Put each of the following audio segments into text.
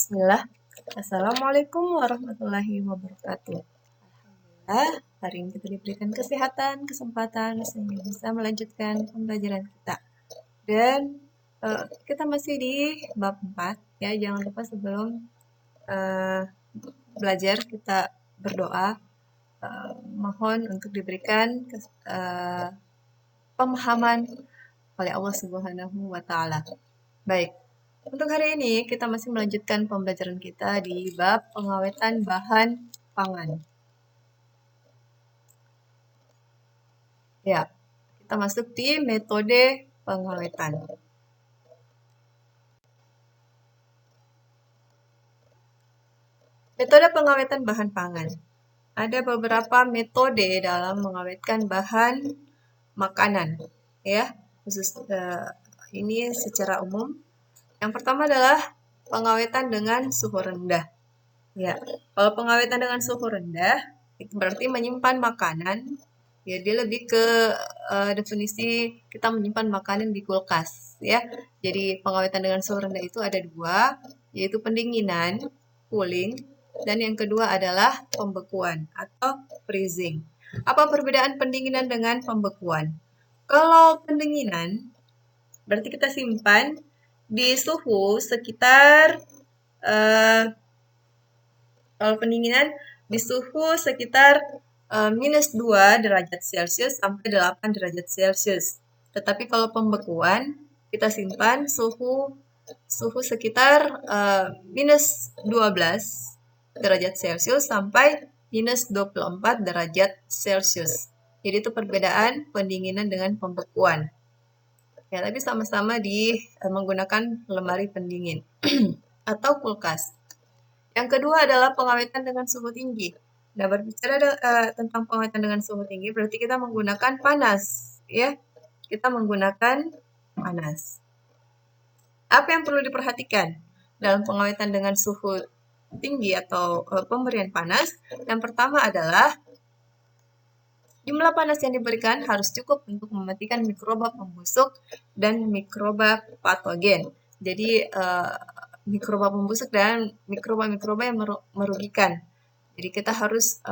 Bismillah. Assalamualaikum warahmatullahi wabarakatuh. Alhamdulillah, hari ini kita diberikan kesehatan, kesempatan sehingga bisa melanjutkan pembelajaran kita. Dan kita masih di bab 4 ya. Jangan lupa sebelum belajar kita berdoa, mohon untuk diberikan pemahaman oleh Allah Subhanahu wa taala. Baik. Untuk hari ini kita masih melanjutkan pembelajaran kita di bab pengawetan bahan pangan. Ya, kita masuk di metode pengawetan. Metode pengawetan bahan pangan. Ada beberapa metode dalam mengawetkan bahan makanan, ya. Khusus ini secara umum. Yang pertama adalah pengawetan dengan suhu rendah. Ya, kalau pengawetan dengan suhu rendah itu berarti menyimpan makanan. Ya, dia lebih ke definisi kita menyimpan makanan di kulkas, ya. Jadi pengawetan dengan suhu rendah itu ada dua, yaitu pendinginan, cooling, dan yang kedua adalah pembekuan atau freezing. Apa perbedaan pendinginan dengan pembekuan? Kalau pendinginan berarti kita simpan di suhu sekitar kalau pendinginan di suhu sekitar minus 2 derajat Celcius sampai 8 derajat Celcius. Tetapi kalau pembekuan, kita simpan suhu sekitar minus 12 derajat Celcius sampai minus 24 derajat Celcius. Jadi itu perbedaan pendinginan dengan pembekuan. Ya, tapi sama-sama menggunakan lemari pendingin atau kulkas. Yang kedua adalah pengawetan dengan suhu tinggi. Nah, berbicara tentang pengawetan dengan suhu tinggi, berarti kita menggunakan panas, ya. Kita menggunakan panas. Apa yang perlu diperhatikan dalam pengawetan dengan suhu tinggi atau pemberian panas? Yang pertama adalah jumlah panas yang diberikan harus cukup untuk mematikan mikroba pembusuk dan mikroba patogen. Jadi mikroba pembusuk dan mikroba-mikroba yang merugikan. Jadi kita harus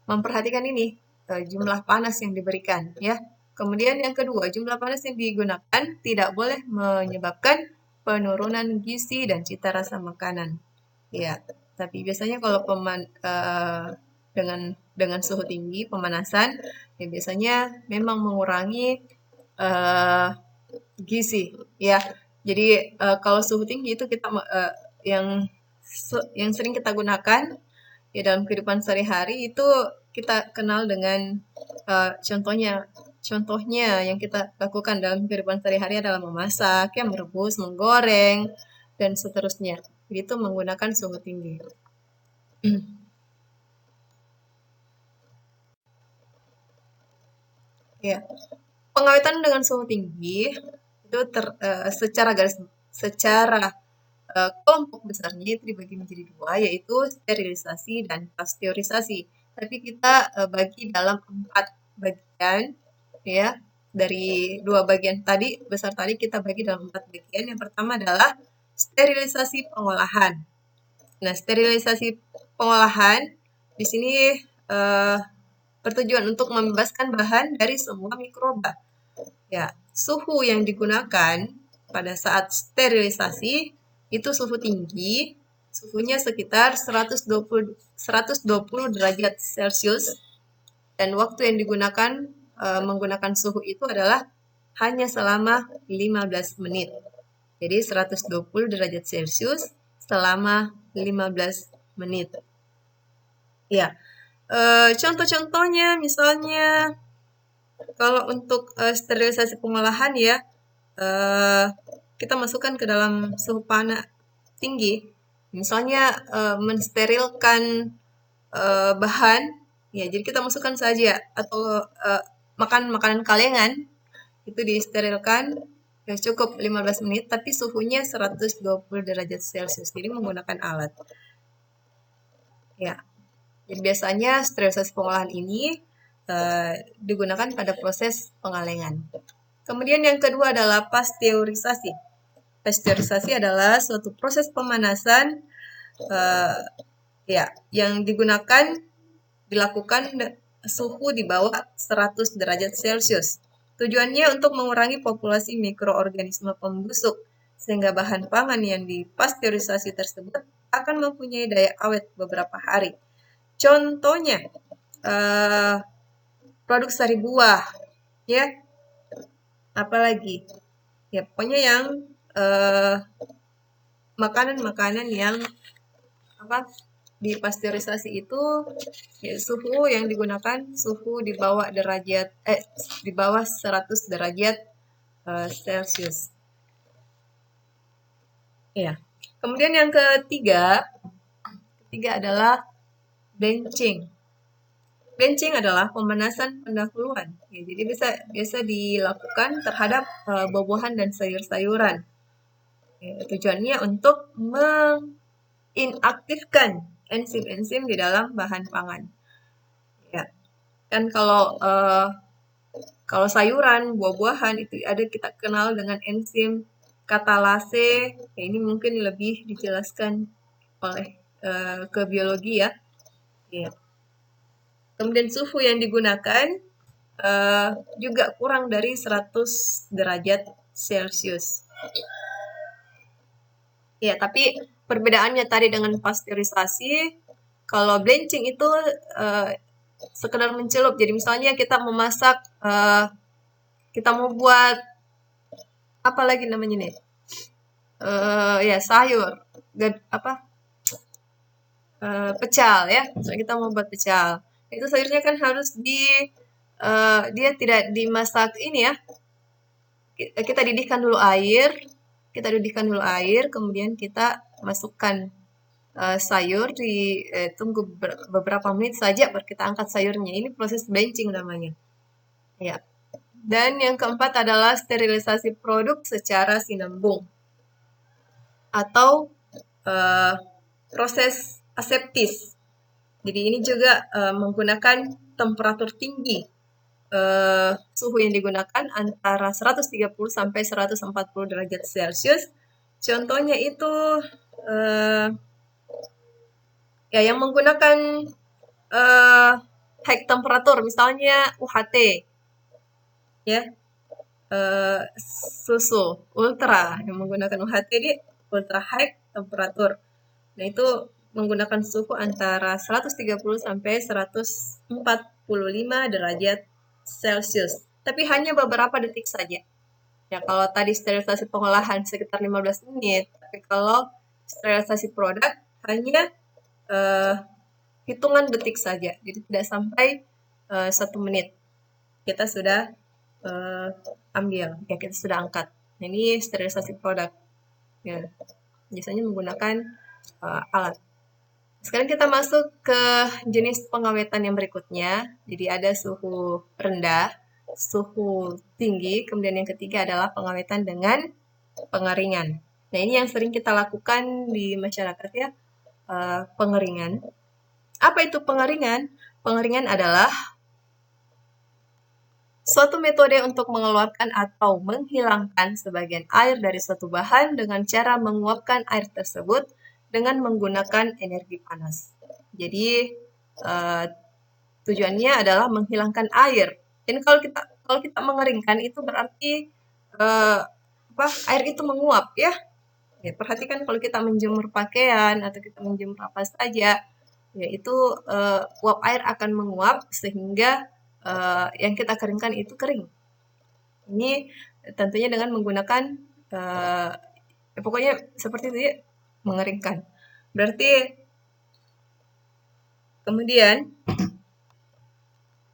memperhatikan ini jumlah panas yang diberikan, ya. Kemudian yang kedua, jumlah panas yang digunakan tidak boleh menyebabkan penurunan gizi dan cita rasa makanan. Ya, tapi biasanya kalau dengan suhu tinggi pemanasan, ya biasanya memang mengurangi gizi, ya. Jadi kalau suhu tinggi itu kita yang sering kita gunakan ya dalam kehidupan sehari-hari itu kita kenal dengan contohnya yang kita lakukan dalam kehidupan sehari-hari adalah memasak, ya, merebus, menggoreng, dan seterusnya. Itu menggunakan suhu tinggi. Ya, pengawetan dengan suhu tinggi itu secara kelompok besarnya itu dibagi menjadi dua, yaitu sterilisasi dan pasteurisasi. Tapi kita bagi dalam 4 bagian, ya. Dari 2 bagian besar tadi kita bagi dalam 4 bagian. Yang pertama adalah sterilisasi pengolahan. Nah, sterilisasi pengolahan di sini bertujuan untuk membebaskan bahan dari semua mikroba. Ya, suhu yang digunakan pada saat sterilisasi itu suhu tinggi, suhunya sekitar 120 derajat Celcius, dan waktu yang digunakan menggunakan suhu itu adalah hanya selama 15 menit. Jadi 120 derajat Celcius selama 15 menit. Ya, contoh-contohnya misalnya kalau untuk sterilisasi pengolahan, ya, kita masukkan ke dalam suhu panas tinggi. Misalnya mensterilkan bahan, ya, jadi kita masukkan saja, atau makanan kalengan itu disterilkan ya cukup 15 menit, tapi suhunya 120 derajat Celcius. Jadi menggunakan alat. Ya. Jadi biasanya sterilisasi pengolahan ini digunakan pada proses pengalengan. Kemudian yang kedua adalah pasteurisasi. Pasteurisasi adalah suatu proses pemanasan yang dilakukan suhu di bawah 100 derajat Celcius. Tujuannya untuk mengurangi populasi mikroorganisme pembusuk, sehingga bahan pangan yang dipasteurisasi tersebut akan mempunyai daya awet beberapa hari. Contohnya, produk sari buah, ya, apalagi, ya pokoknya yang makanan-makanan yang dipasteurisasi itu ya, suhu yang digunakan suhu di bawah 100 derajat Celcius. Ya. Kemudian yang ketiga adalah benching. Benching adalah pemanasan pendahuluan. Ya, jadi biasa dilakukan terhadap buah-buahan dan sayur-sayuran. Ya, tujuannya untuk inaktifkan enzim-enzim di dalam bahan pangan. Ya, kan kalau sayuran, buah-buahan itu ada kita kenal dengan enzim katalase. Ya, ini mungkin lebih dijelaskan oleh ke biologi ya. Ya. Kemudian suhu yang digunakan juga kurang dari 100 derajat Celcius. Ya, tapi perbedaannya tadi dengan pasteurisasi, kalau blanching itu sekedar mencelup. Jadi misalnya kita memasak, kita mau buat apa lagi namanya nih? Ya sayur, pecal ya. Misalnya kita mau buat pecal, itu sayurnya kan harus dia tidak dimasak ini ya. Kita didihkan dulu air, kemudian kita masukkan sayur, tunggu beberapa menit saja baru kita angkat sayurnya. Ini proses blanching namanya. Ya. Dan yang keempat adalah sterilisasi produk secara sinambung atau proses aseptis. Jadi ini juga menggunakan temperatur tinggi. Suhu yang digunakan antara 130 sampai 140 derajat Celcius. Contohnya itu ya yang menggunakan high temperatur, misalnya UHT, ya, susu ultra yang menggunakan UHT di ultra high temperatur. Nah itu menggunakan suhu antara 130 sampai 145 derajat Celcius. Tapi hanya beberapa detik saja. Ya, kalau tadi sterilisasi pengolahan sekitar 15 menit, tapi kalau sterilisasi produk hanya hitungan detik saja. Jadi tidak sampai 1 menit. Kita sudah ambil, ya kita sudah angkat. Nah, ini sterilisasi produk. Ya, biasanya menggunakan alat. Sekarang kita masuk ke jenis pengawetan yang berikutnya. Jadi ada suhu rendah, suhu tinggi, kemudian yang ketiga adalah pengawetan dengan pengeringan. Nah, ini yang sering kita lakukan di masyarakat ya, pengeringan. Apa itu pengeringan? Pengeringan adalah suatu metode untuk mengeluarkan atau menghilangkan sebagian air dari suatu bahan dengan cara menguapkan air tersebut dengan menggunakan energi panas. Jadi tujuannya adalah menghilangkan air. Dan kalau kita mengeringkan itu berarti air itu menguap ya. Ya, perhatikan kalau kita menjemur pakaian atau kita menjemur apa saja, ya itu uap air akan menguap sehingga yang kita keringkan itu kering. Ini tentunya dengan menggunakan pokoknya seperti itu ya, mengeringkan. Berarti kemudian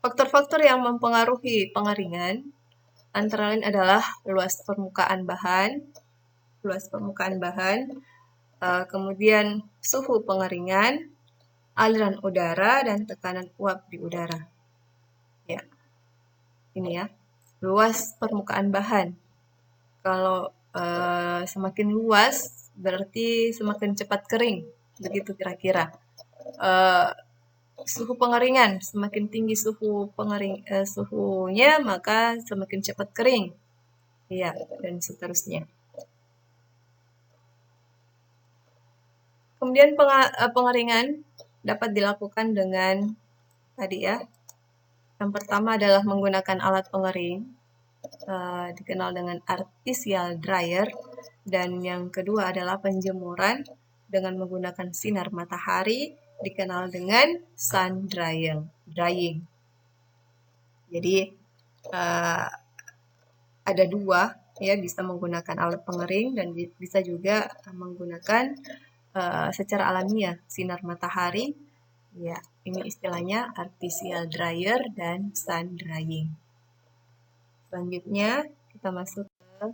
faktor-faktor yang mempengaruhi pengeringan antara lain adalah luas permukaan bahan, kemudian suhu pengeringan, aliran udara, dan tekanan uap di udara. Ya, ini ya, luas permukaan bahan. Kalau semakin luas berarti semakin cepat kering, begitu kira-kira. Suhu pengeringan, semakin tinggi suhunya maka semakin cepat kering. Ya, dan seterusnya. Kemudian pengeringan dapat dilakukan dengan tadi ya. Yang pertama adalah menggunakan alat pengering, dikenal dengan artificial dryer, dan yang kedua adalah penjemuran dengan menggunakan sinar matahari, dikenal dengan sun drying. Jadi ada dua ya, bisa menggunakan alat pengering dan bisa juga menggunakan secara alamiah sinar matahari. Ya, ini istilahnya artificial dryer dan sun drying. Selanjutnya kita masuk ke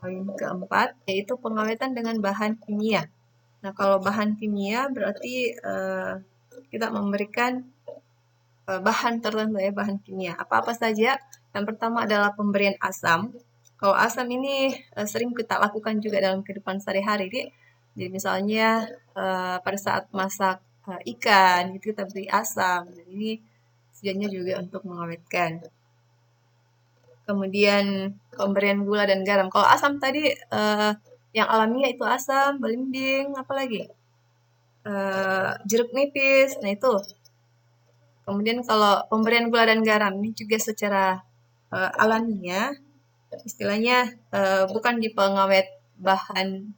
poin keempat, yaitu pengawetan dengan bahan kimia. Nah, kalau bahan kimia berarti kita memberikan bahan tertentu ya, bahan kimia. Apa-apa saja? Yang pertama adalah pemberian asam. Kalau asam ini sering kita lakukan juga dalam kehidupan sehari-hari. Jadi misalnya pada saat masak ikan, itu kita beri asam. Dan ini tujuannya juga untuk mengawetkan. Kemudian pemberian gula dan garam. Kalau asam tadi yang alamiah itu asam, belimbing, apalagi jeruk nipis. Nah itu. Kemudian kalau pemberian gula dan garam ini juga secara alamiah, istilahnya bukan di pengawet bahan,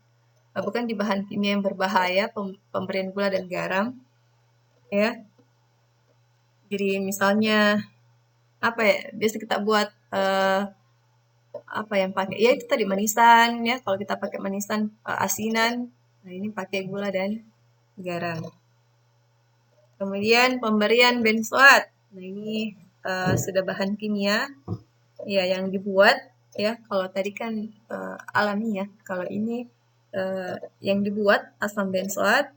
bukan di bahan kimia yang berbahaya pemberian gula dan garam, ya. Jadi misalnya apa ya? Biasa kita buat apa yang pakai? Ya itu tadi manisan ya. Kalau kita pakai manisan asinan, nah ini pakai gula dan garam. Kemudian pemberian benzoat. Nah ini sudah bahan kimia ya yang dibuat ya. Kalau tadi kan alami ya. Kalau ini yang dibuat asam benzoat.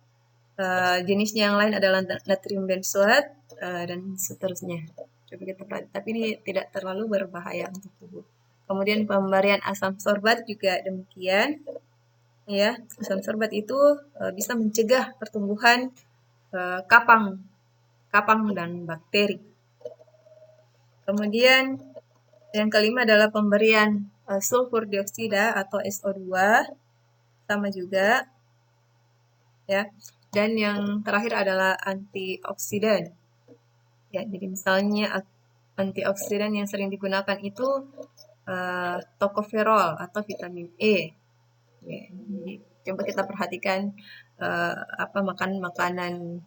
Jenisnya yang lain adalah natrium benzoat dan seterusnya. Coba kita perhatikan. Tapi ini tidak terlalu berbahaya untuk tubuh. Kemudian pemberian asam sorbat juga demikian. Ya, asam sorbat itu bisa mencegah pertumbuhan kapang dan bakteri. Kemudian yang kelima adalah pemberian sulfur dioksida atau SO2, sama juga ya. Dan yang terakhir adalah antioksidan. Ya, jadi misalnya antioksidan yang sering digunakan itu tokoferol atau vitamin E. Ya, jadi coba kita perhatikan apa makanan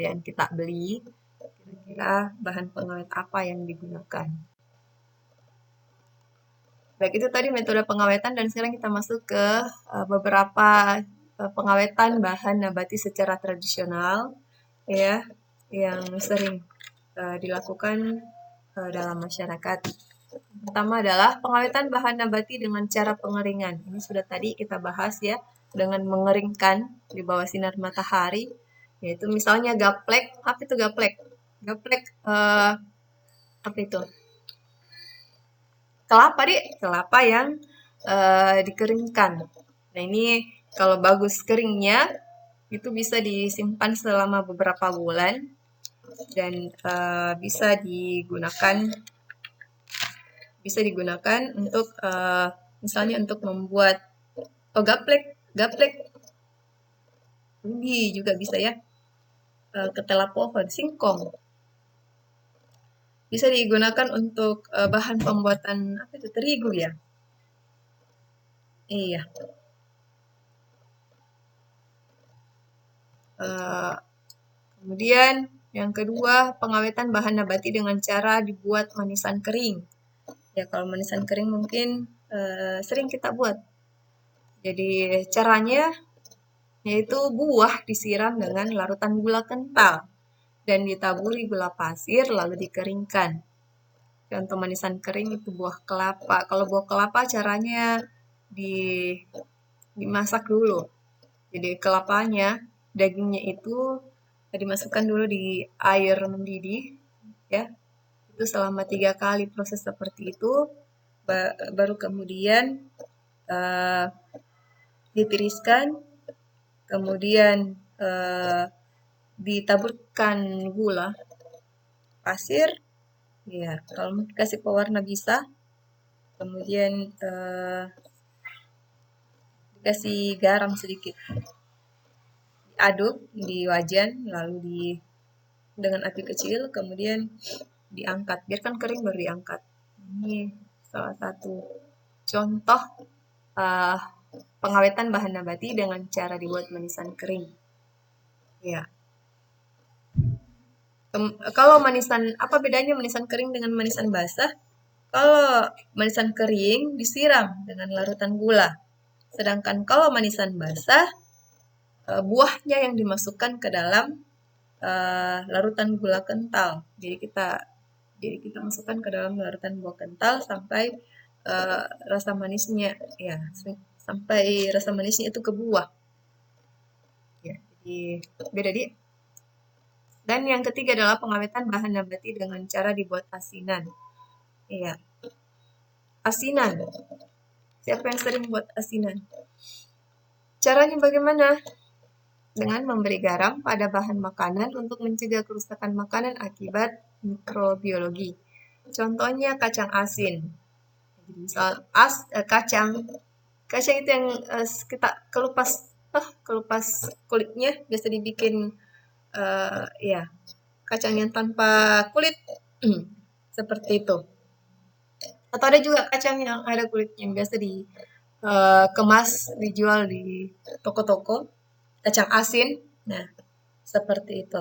yang kita beli, kira-kira bahan pengawet apa yang digunakan. Baik, itu tadi metode pengawetan dan sekarang kita masuk ke beberapa pengawetan bahan nabati secara tradisional ya yang sering dilakukan dalam masyarakat. Pertama adalah pengawetan bahan nabati dengan cara pengeringan. Ini sudah tadi kita bahas ya, dengan mengeringkan di bawah sinar matahari. Yaitu misalnya gaplek. Apa itu gaplek? Gaplek apa itu? Kelapa yang dikeringkan. Nah ini kalau bagus keringnya itu bisa disimpan selama beberapa bulan dan bisa digunakan untuk misalnya untuk membuat gaplek ubi juga bisa ya, ketela pohon, singkong bisa digunakan untuk bahan pembuatan apa itu, terigu ya. Iya. Kemudian yang kedua, pengawetan bahan nabati dengan cara dibuat manisan kering. Ya kalau manisan kering mungkin sering kita buat. Jadi caranya yaitu buah disiram dengan larutan gula kental dan ditaburi gula pasir lalu dikeringkan. Contoh manisan kering itu buah kelapa. Kalau buah kelapa caranya dimasak dulu. Jadi kelapanya, dagingnya itu dimasukkan dulu di air mendidih, ya. Itu selama 3 kali proses seperti itu, baru kemudian ditiriskan, kemudian ditaburkan gula pasir, ya. Kalau mau kasih pewarna bisa, kemudian dikasih garam sedikit. diaduk di wajan, lalu dengan api kecil, kemudian diangkat. Biarkan kering baru diangkat. Ini salah satu contoh uh, pengawetan bahan nabati dengan cara dibuat manisan kering. Ya. Kalau manisan, apa bedanya manisan kering dengan manisan basah? Kalau manisan kering disiram dengan larutan gula. Sedangkan kalau manisan basah, buahnya yang dimasukkan ke dalam larutan gula kental. Jadi kita masukkan ke dalam larutan gula kental sampai rasa manisnya, ya, sampai rasa manisnya itu ke buah. Ya, jadi beda di. Dan yang ketiga adalah pengawetan bahan nabati dengan cara dibuat asinan. Iya, asinan. Siapa yang sering buat asinan? Caranya bagaimana? Dengan memberi garam pada bahan makanan untuk mencegah kerusakan makanan akibat mikrobiologi. Contohnya kacang asin. Misal kacang itu yang kita kelupas kulitnya, biasa dibikin ya, kacang yang tanpa kulit. Seperti itu. Atau ada juga kacang yang ada kulitnya yang biasa dikemas, dijual di toko-toko, kacang asin. Nah, seperti itu.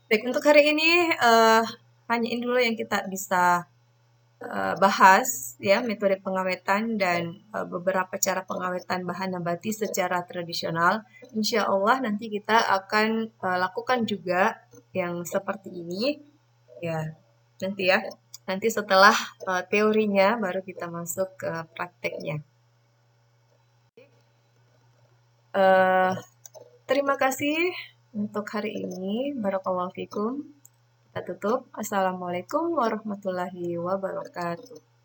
Baik, untuk hari ini hanya ini dulu yang kita bisa bahas, ya, metode pengawetan dan beberapa cara pengawetan bahan nabati secara tradisional. Insya Allah nanti kita akan lakukan juga yang seperti ini, ya, nanti ya. Nanti setelah teorinya baru kita masuk ke prakteknya. Terima kasih untuk hari ini. Barakallahu fikum. Kita tutup. Assalamualaikum warahmatullahi wabarakatuh.